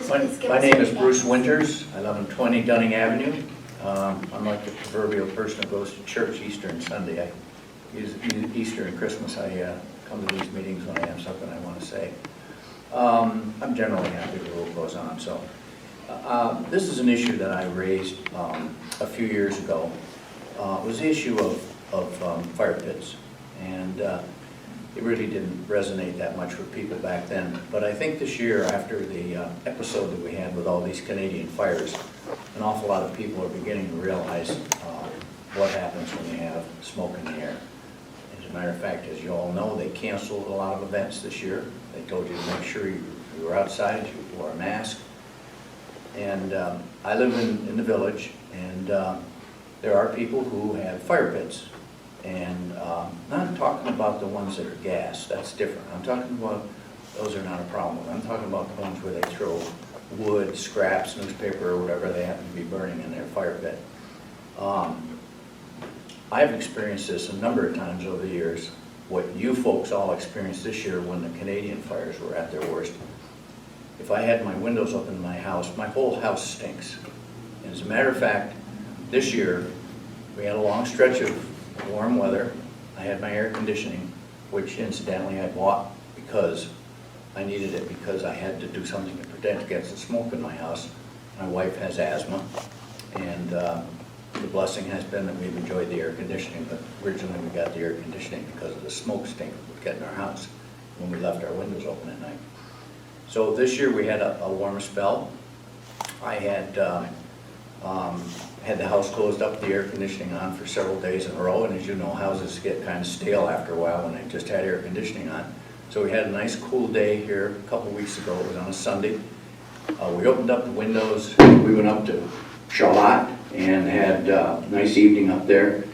just please give My us name your is Bruce name? Winters. I live on 20 Dunning Avenue. I'm like the proverbial person who goes to church Easter and Sunday. Easter and Christmas, I come to these meetings when I have something I want to say. I'm generally happy the rule goes on. So this is an issue that I raised a few years ago. It was the issue of fire pits, and it really didn't resonate that much with people back then. But I think this year, after the episode that we had with all these Canadian fires, an awful lot of people are beginning to realize what happens when you have smoke in the air. As a matter of fact, as you all know, they canceled a lot of events this year. They told you to make sure you were outside, you wore a mask. And I live in the village, and there are people who have fire pits. And not talking about the ones that are gas, that's different. I'm talking about, those are not a problem. I'm talking about the ones where they throw wood, scraps, newspaper, or whatever they happen to be burning in their fire pit. I've experienced this a number of times over the years. What you folks all experienced this year when the Canadian fires were at their worst. If I had my windows open in my house, my whole house stinks. And as a matter of fact, this year, we had a long stretch of warm weather. I had my air conditioning, which incidentally I bought because I needed it, because I had to do something to protect against the smoke in my house. My wife has asthma, and the blessing has been that we've enjoyed the air conditioning, but originally we got the air conditioning because of the smoke stink that would get in our house when we left our windows open at night. So this year we had a warm spell. I had had the house closed up, the air conditioning on for several days in a row, and as you know, houses get kind of stale after a while when they just had air conditioning on. So we had a nice cool day here a couple weeks ago. It was on a Sunday. We opened up the windows. We went up to Charlotte and had a nice evening up there.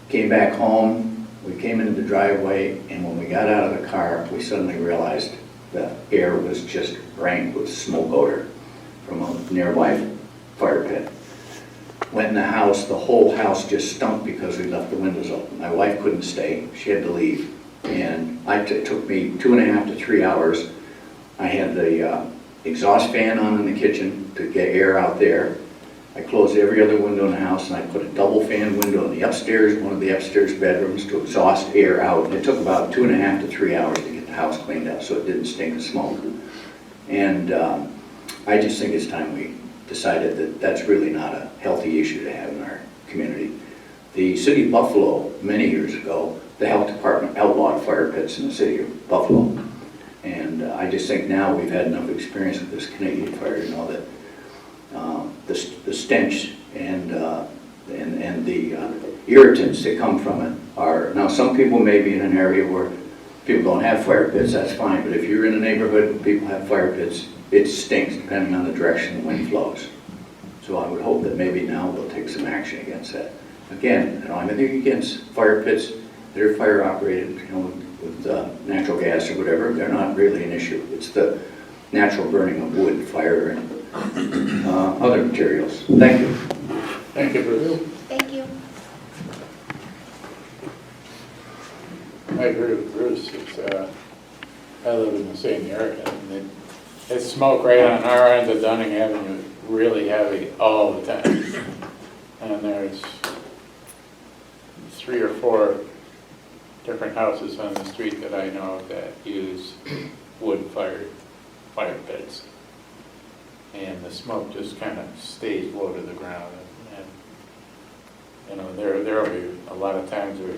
Came back home. We came into the driveway, and when we got out of the car, we suddenly realized the air was just rank with smoke odor from a nearby fire pit. Went in the house, the whole house just stunk because we left the windows open. My wife couldn't stay, she had to leave. And it took me 2.5 to 3 hours. I had the exhaust fan on in the kitchen to get air out there. I closed every other window in the house, and I put a double fan window in the upstairs, one of the upstairs bedrooms, to exhaust air out. And it took about 2.5 to 3 hours to get the house cleaned up so it didn't stink of smoke. And I just think it's time we decided that that's really not a healthy issue to have in our community. The city of Buffalo, many years ago, the health department outlawed fire pits in the city of Buffalo. And I just think now we've had enough experience with this Canadian fire to know that the stench and the irritants that come from it are, now some people may be in an area where people don't have fire pits, that's fine, but if you're in a neighborhood where people have fire pits, it stinks depending on the direction the wind flows. So I would hope that maybe now we'll take some action against that. Again, I don't have anything against fire pits that are fire operated, with natural gas or whatever. They're not really an issue. It's the natural burning of wood, fire, and other materials. Thank you. Thank you, Bruce. Thank you. I agree with Bruce. I live in the same area, and it's smoke right on our end of Dunning Avenue, really heavy all the time. And there's 3 or 4 different houses on the street that I know of that use wood-fired fire pits. And the smoke just kind of stays low to the ground. And there will be a lot of times where,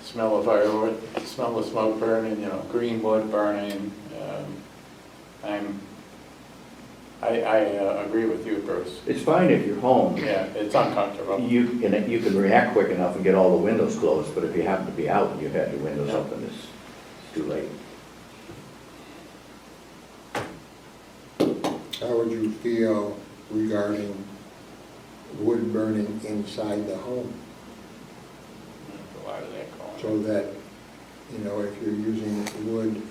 smell of firewood, smell of smoke burning, green wood burning. I agree with you, Bruce. It's fine if you're home. Yeah, it's uncomfortable. You can react quick enough and get all the windows closed, but if you happen to be out and you've had your windows open, it's too late. How would you feel regarding wood burning inside the home? There's a lot of that going on. So that, if you're using wood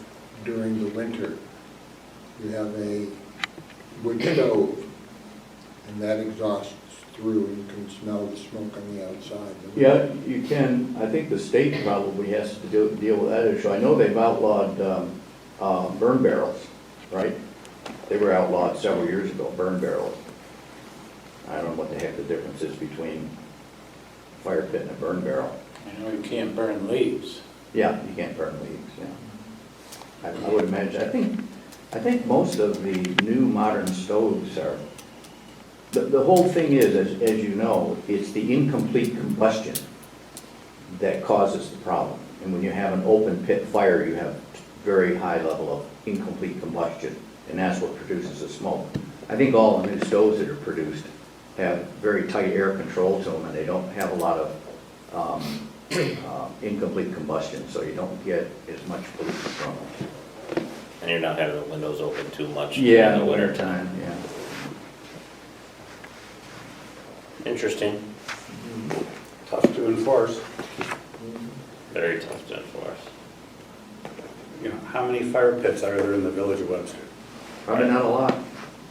during the winter, you have a wood stove, and that exhausts through, and you can smell the smoke on the outside. Yeah, you can. I think the state probably has to deal with that issue. I know they've outlawed burn barrels, right? They were outlawed several years ago, burn barrels. I don't know what the heck the difference is between a fire pit and a burn barrel. You know, you can't burn leaves. Yeah, you can't burn leaves, yeah. I would imagine, I think most of the new modern stoves are, the whole thing is, as you know, it's the incomplete combustion that causes the problem. And when you have an open pit fire, you have very high level of incomplete combustion, and that's what produces the smoke. I think all the new stoves that are produced have very tight air control to them, and they don't have a lot of incomplete combustion, so you don't get as much pollution from them. And you're not having the windows open too much. Yeah, in the winter time, yeah. Interesting, Tough to enforce. very tough to enforce. You know, how many fire pits are there in the village of Webster? Probably not a lot.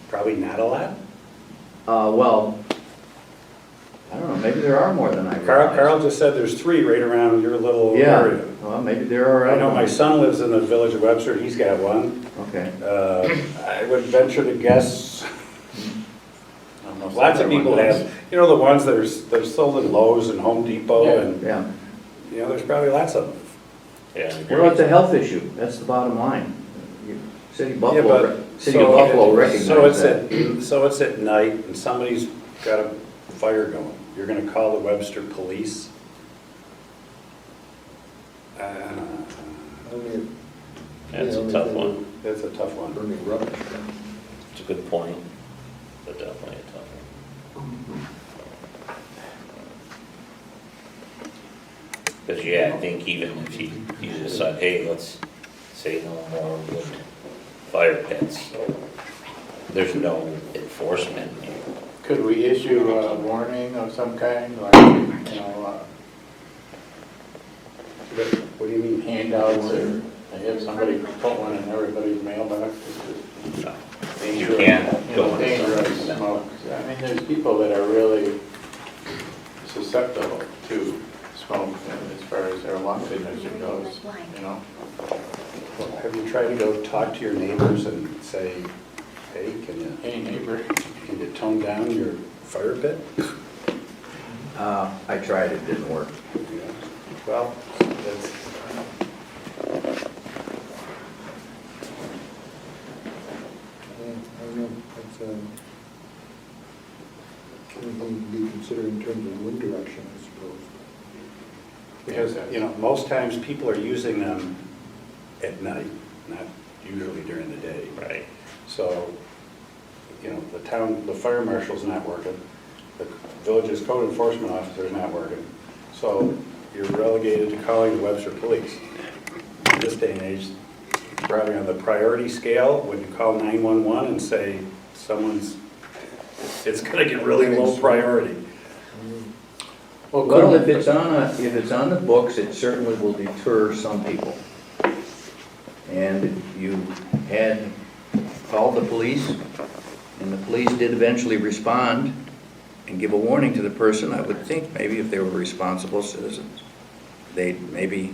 Probably not a lot. Well, I don't know, maybe there are more than I realize. Carl just said there's 3 right around your little Yeah, area. well, maybe there are. I know my son lives in the village of Webster, he's got one. Okay. I would venture to guess, lots of people have, you know, the ones that are sold in Lowe's and Home Depot, Yeah. and, Yeah. you know, there's probably lots of them. Yeah, I Well, agree. it's a health issue, that's the bottom line. City of Yeah, Buffalo, but- City of Buffalo recognizes that. So it's at night, and somebody's got a fire going. You're gonna call the Webster police? Only That's a tough one. That's a tough one. burning rubbish. It's a good point, but definitely a tough one. Because, yeah, I think even if you decide, hey, let's say no more wood fire pits, there's no enforcement. Could we issue a warning of some kind, like, you know, What do you mean? handouts, or have somebody put one in everybody's mailbox? No. Dangerous, You can't you go know, in. dangerous smoke. I mean, there's people that are really susceptible to smoke, and as far as their lung condition goes, you know. Have you tried to go talk to your neighbors and say, hey, Hey, neighbor, can you tone down your fire pit? I tried, it didn't work. Yeah. Well, that's, I don't know, that's, anything to be considered in terms of wind direction, I suppose. because, you know, most times people are using them at night, not usually during the day. Right. So, you know, the fire marshal's not working, the village's code enforcement officer's not working. So you're relegated to calling the Webster police. In this day and age, probably on the priority scale, when you call 911 and say someone's, it's gonna get really low priority. Well, if it's on the books, it certainly will deter some people. And if you had called the police, and the police did eventually respond and give a warning to the person, I would think maybe if they were responsible citizens, they'd maybe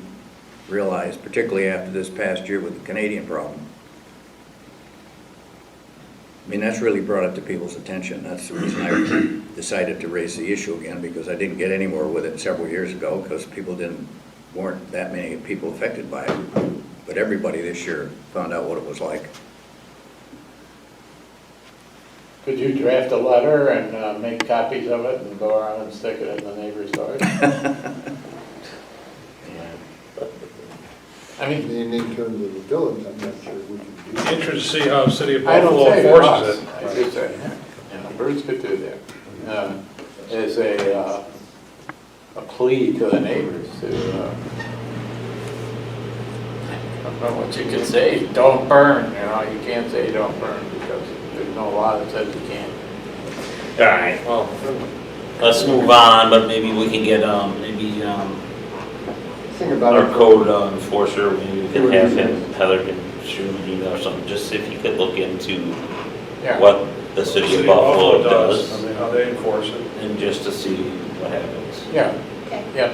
realize, particularly after this past year with the Canadian problem. I mean, that's really brought it to people's attention. That's the reason I decided to raise the issue again, because I didn't get anywhere with it several years ago, because weren't that many people affected by it. But everybody this year found out what it was like. could you draft a letter and make copies of it and go around and stick it in the neighbor's door? I mean, In terms of the village, I'm not sure we can do that. Interested to see how the city of I don't Buffalo say enforces us. it. I just say, you know, Bruce could do that. As a plea to the neighbors to, I don't know what you could say, don't burn, you know, you can't say don't burn because there's no law that says you can't. All right, well, let's move on, but maybe we can get, Think about our it. code enforcer, maybe we can have him, Heather can shoot him an email or something, just if he could look into Yeah. what the city of Buffalo I does, mean, how they enforce it. and just to see what happens. Yeah, Okay. yeah,